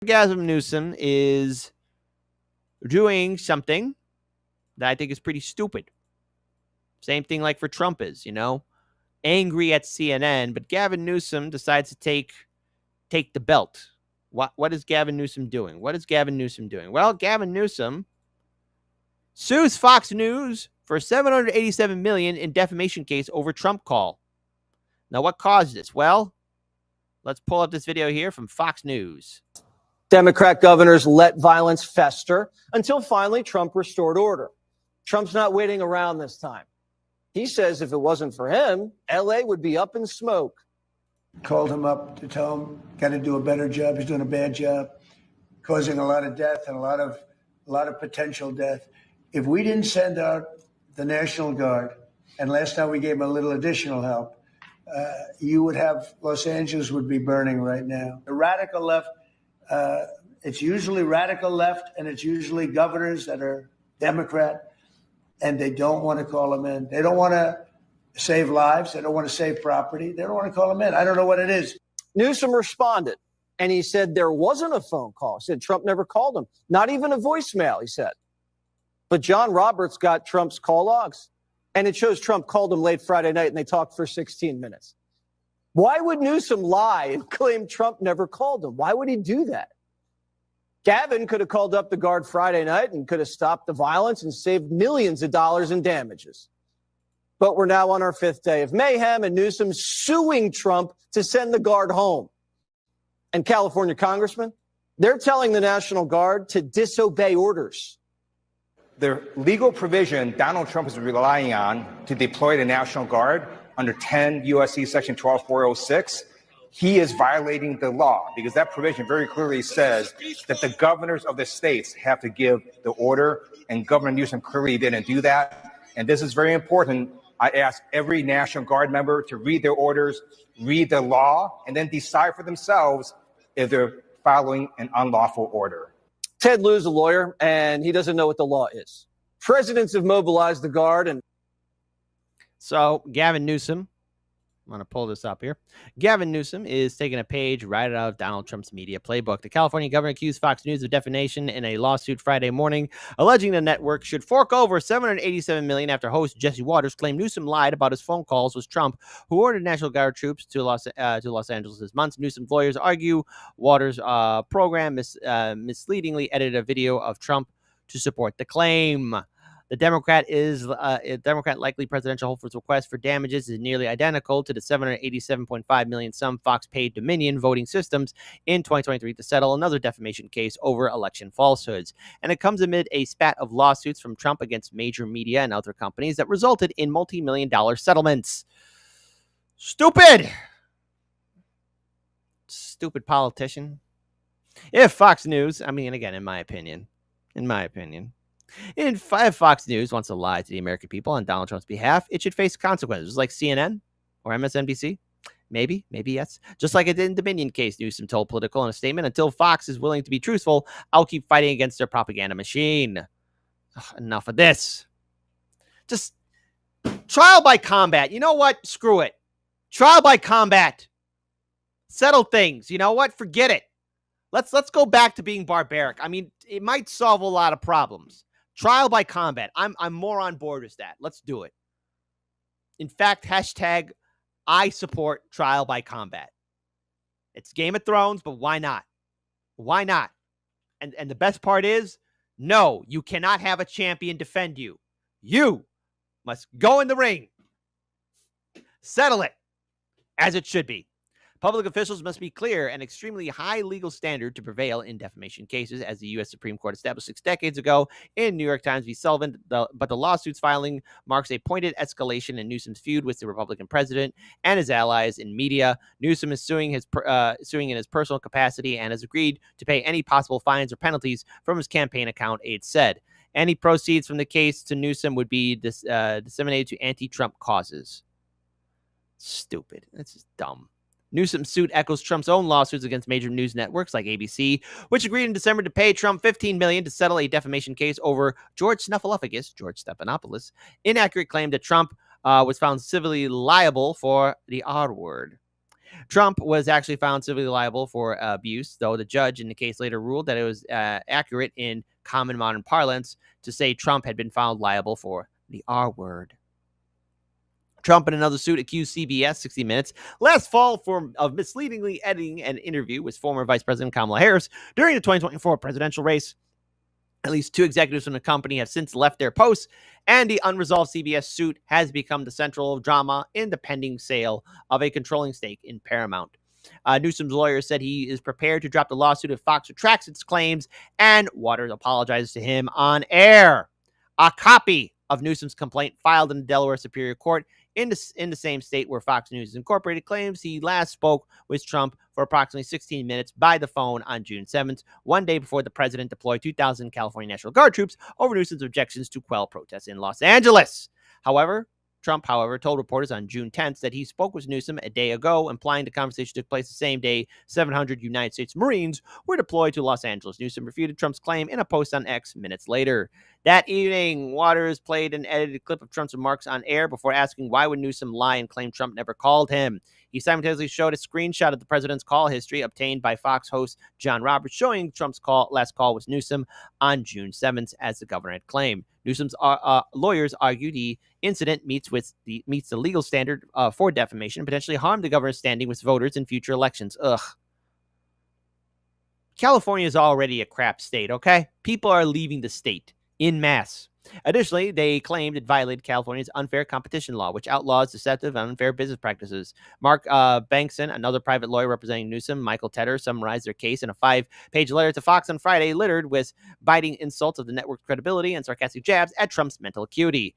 Gavin Newsom is doing something that I think is pretty stupid. Same thing like for Trump is, angry at CNN, but Gavin Newsom decides to take the belt. What is Gavin Newsom doing? Well, Gavin Newsom sues Fox News for $787 million in defamation case over Trump call. Now, what caused this? Well, let's pull up this video here from Fox News. Democrat governors let violence fester until finally Trump restored order. Trump's not waiting around this time. He says if it wasn't for him, L.A. would be up in smoke. Called him up to tell him, got to do a better job. He's doing a bad job, causing a lot of death and a lot of potential death. If we didn't send out the National Guard, and last time we gave him a little additional help, you would have Los Angeles would be burning right now. The radical left, it's usually radical left, and it's usually governors that are Democrat, and they don't want to call them in. They don't want to save lives. They don't want to save property. They don't want to call them in. I don't know what it is. Newsom responded, and he said there wasn't a phone call. He said Trump never called him, not even a voicemail, he said. But John Roberts got Trump's call logs, and it shows Trump called him late Friday night, and they talked for 16 minutes. Why would Newsom lie and claim Trump never called him? Why would he do that? Gavin could have called up the Guard Friday night and could have stopped the violence and saved millions of dollars in damages. But we're now on our 5th day of mayhem, and Newsom's suing Trump to send the Guard home. And California congressmen, they're telling the National Guard to disobey orders. The legal provision Donald Trump is relying on to deploy the National Guard under 10 U.S.C. Section 12406, he is violating the law because that provision very clearly says that the governors of the states have to give the order, and Governor Newsom clearly didn't do that. And this is very important. I ask every National Guard member to read their orders, read the law, and then decide for themselves if they're following an unlawful order. Ted Lieu's a lawyer, and he doesn't know what the law is. Presidents have mobilized the Guard, and so Gavin Newsom, I'm going to pull this up here. Gavin Newsom is taking a page right out of Donald Trump's media playbook. The California governor accused Fox News of defamation in a lawsuit Friday morning, alleging the network should fork over $787 million after host Jesse Waters claimed Newsom lied about his phone calls with Trump, who ordered National Guard troops to Los Angeles this month. Newsom's lawyers argue Waters' program misleadingly edited a video of Trump to support the claim. The Democrat likely presidential hopefuls request for damages is nearly identical to the $787.5 million sum Fox paid Dominion Voting Systems in 2023 to settle another defamation case over election falsehoods. And it comes amid a spat of lawsuits from Trump against major media and other companies that resulted in multi-million-dollar settlements. Stupid politician. If Fox News, again, in my opinion, if Fox News wants to lie to the American people on Donald Trump's behalf, it should face consequences like CNN or MSNBC. Maybe yes. Just like it did in the Dominion case, Newsom told Politico in a statement, until Fox is willing to be truthful, I'll keep fighting against their propaganda machine. Enough of this. Just trial by combat. You know what? Screw it. Trial by combat. Settle things. You know what? Forget it. Let's go back to being barbaric. It might solve a lot of problems. Trial by combat. I'm more on board with that. Let's do it. In fact, hashtag I support trial by combat. It's Game of Thrones, but why not? Why not? And the best part is, no, you cannot have a champion defend you. You must go in the ring. Settle it as it should be. Public officials must be clear an extremely high legal standard to prevail in defamation cases, as the U.S. Supreme Court established 6 decades ago in New York Times v. Sullivan. But the lawsuit's filing marks a pointed escalation in Newsom's feud with the Republican president and his allies in media. Newsom is suing in his personal capacity and has agreed to pay any possible fines or penalties from his campaign account, aides said. Any proceeds from the case to Newsom would be disseminated to anti-Trump causes. Stupid. That's just dumb. Newsom's suit echoes Trump's own lawsuits against major news networks like ABC, which agreed in December to pay Trump $15 million to settle a defamation case over George Stephanopoulos' inaccurate claim that Trump was found civilly liable for the R word. Trump was actually found civilly liable for abuse, though the judge in the case later ruled that it was accurate in common modern parlance to say Trump had been found liable for the R word. Trump, in another suit, accused CBS 60 Minutes last fall of misleadingly editing an interview with former Vice President Kamala Harris during the 2024 presidential race. At least 2 executives from the company have since left their posts, and the unresolved CBS suit has become the central drama in the pending sale of a controlling stake in Paramount. Newsom's lawyer said he is prepared to drop the lawsuit if Fox retracts its claims, and Waters apologizes to him on air. A copy of Newsom's complaint filed in the Delaware Superior Court in the same state where Fox News Incorporated claims he last spoke with Trump for approximately 16 minutes by the phone on June 7th, one day before the president deployed 2,000 California National Guard troops over Newsom's objections to quell protests in Los Angeles. Trump, told reporters on June 10th that he spoke with Newsom a day ago, implying the conversation took place the same day 700 United States Marines were deployed to Los Angeles. Newsom refuted Trump's claim in a post on X minutes later. That evening, Waters played an edited clip of Trump's remarks on air before asking why would Newsom lie and claim Trump never called him. He simultaneously showed a screenshot of the president's call history obtained by Fox host John Roberts, showing Trump's last call with Newsom on June 7th, as the governor had claimed. Newsom's lawyers argue the incident meets the legal standard for defamation and potentially harm the governor's standing with voters in future elections. California is already a crap state, okay? People are leaving the state en masse. Additionally, they claimed it violated California's unfair competition law, which outlaws deceptive and unfair business practices. Mark Bankson, another private lawyer representing Newsom, Michael Tedder, summarized their case in a 5-page letter to Fox on Friday, littered with biting insults of the network's credibility and sarcastic jabs at Trump's mental acuity.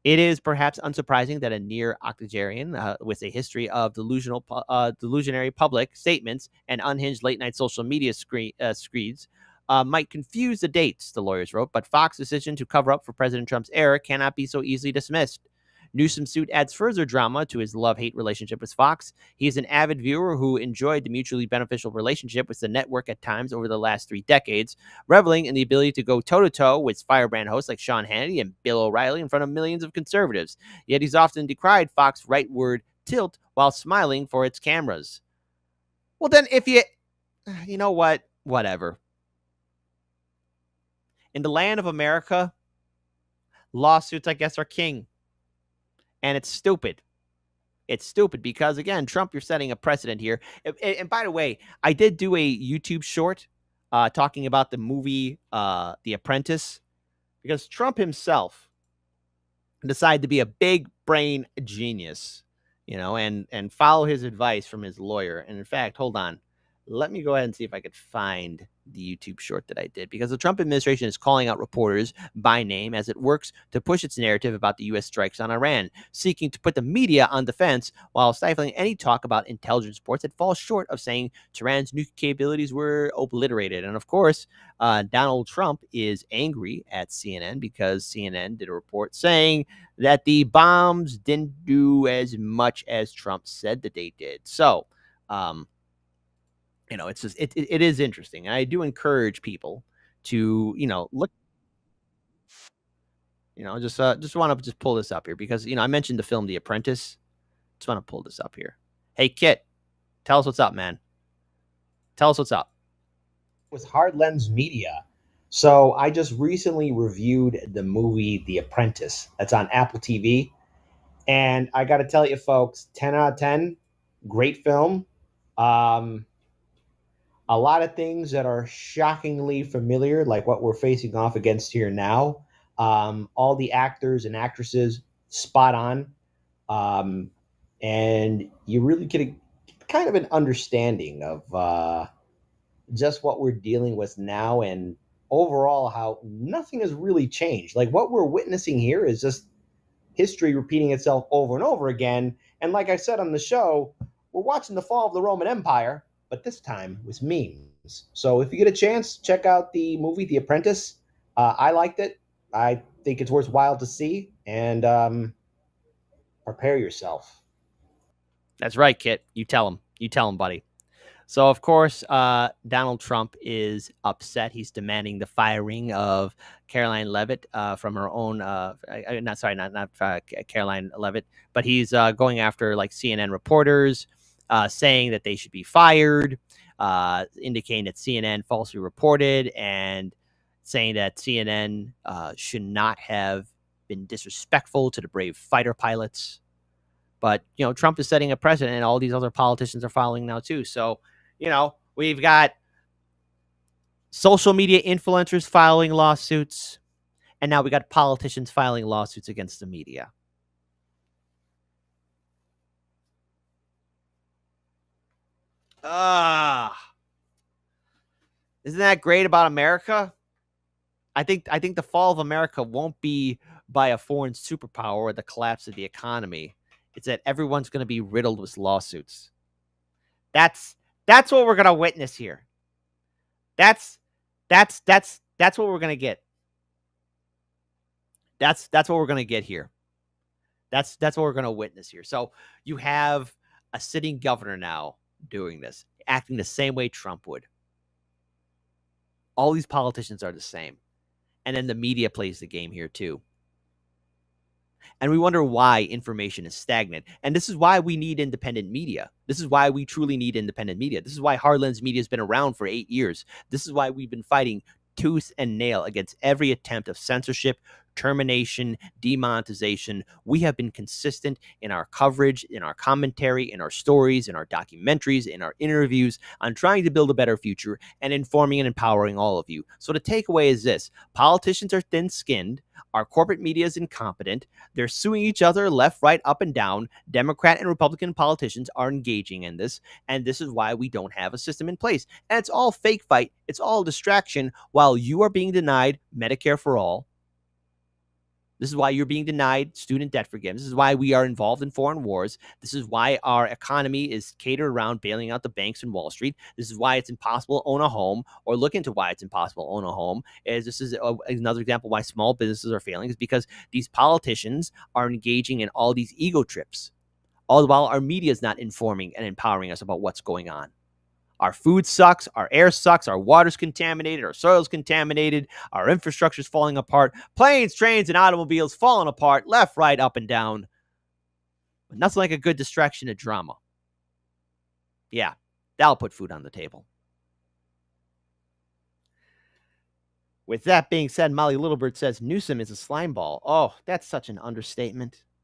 It is perhaps unsurprising that a near octogenarian with a history of delusionary public statements and unhinged late-night social media screeds might confuse the dates, the lawyers wrote, but Fox's decision to cover up for President Trump's error cannot be so easily dismissed. Newsom's suit adds further drama to his love-hate relationship with Fox. He is an avid viewer who enjoyed the mutually beneficial relationship with the network at times over the last 3 decades, reveling in the ability to go toe-to-toe with firebrand hosts like Sean Hannity and Bill O'Reilly in front of millions of conservatives. Yet he's often decried Fox's rightward tilt while smiling for its cameras. Well, then if you know what? Whatever. In the land of America, lawsuits, I guess, are king. And it's stupid. It's stupid because, again, Trump, you're setting a precedent here. And by the way, I did do a YouTube short talking about the movie The Apprentice, because Trump himself decided to be a big brain genius, and follow his advice from his lawyer. And in fact, hold on. Let me go ahead and see if I could find the YouTube short that I did, because the Trump administration is calling out reporters by name as it works to push its narrative about the U.S. strikes on Iran, seeking to put the media on defense while stifling any talk about intelligence reports that fall short of saying Tehran's nuclear capabilities were obliterated. And of course, Donald Trump is angry at CNN because CNN did a report saying that the bombs didn't do as much as Trump said that they did. So, it's just it is interesting. And I do encourage people to, look, just want to pull this up here because, I mentioned the film The Apprentice. Just want to pull this up here. Hey, Kit, tell us what's up, man. Tell us what's up. With Hard Lens Media. So I just recently reviewed the movie The Apprentice. That's on Apple TV. And I got to tell you, folks, 10 out of 10, great film. A lot of things that are shockingly familiar, like what we're facing off against here now. All the actors and actresses spot on. And you really get kind of an understanding of just what we're dealing with now, and overall how nothing has really changed. Like what we're witnessing here is just history repeating itself over and over again. And like I said on the show, we're watching the fall of the Roman Empire, but this time with memes. So if you get a chance, check out the movie The Apprentice. I liked it. I think it's worthwhile to see, and prepare yourself. That's right, Kit. You tell him, buddy. So, of course, Donald Trump is upset. He's demanding the firing of Caroline Levitt from her own. Not Caroline Levitt, but he's going after like CNN reporters saying that they should be fired, indicating that CNN falsely reported, and saying that CNN should not have been disrespectful to the brave fighter pilots. But, Trump is setting a precedent, and all these other politicians are following now too. So, we've got social media influencers filing lawsuits, and now we got politicians filing lawsuits against the media. Isn't that great about America? I think the fall of America won't be by a foreign superpower or the collapse of the economy. It's that everyone's going to be riddled with lawsuits. That's what we're going to witness here. That's what we're going to get. That's what we're going to get here. That's what we're going to witness here. So you have a sitting governor now doing this, acting the same way Trump would. All these politicians are the same. And then the media plays the game here too. And we wonder why information is stagnant. And this is why we need independent media. This is why we truly need independent media. This is why Hardlands Media has been around for 8 years. This is why we've been fighting tooth and nail against every attempt of censorship, termination, demonetization. We have been consistent in our coverage, in our commentary, in our stories, in our documentaries, in our interviews on trying to build a better future and informing and empowering all of you. So the takeaway is this: politicians are thin-skinned. Our corporate media is incompetent. They're suing each other left, right, up, and down. Democrat and Republican politicians are engaging in this, and this is why we don't have a system in place. And it's all fake fight. It's all distraction while you are being denied Medicare for all. This is why you're being denied student debt forgiveness. This is why we are involved in foreign wars. This is why our economy is catered around bailing out the banks and Wall Street. This is why it's impossible to own a home, or look into why it's impossible to own a home. This is another example why small businesses are failing, is because these politicians are engaging in all these ego trips, all the while our media is not informing and empowering us about what's going on. Our food sucks, our air sucks, our water's contaminated, our soil's contaminated, our infrastructure's falling apart, planes, trains, and automobiles falling apart, left, right, up, and down. But nothing like a good distraction of drama. Yeah, that'll put food on the table. With that being said, Molly Littlebird says Newsom is a slime ball. Oh, that's such an understatement.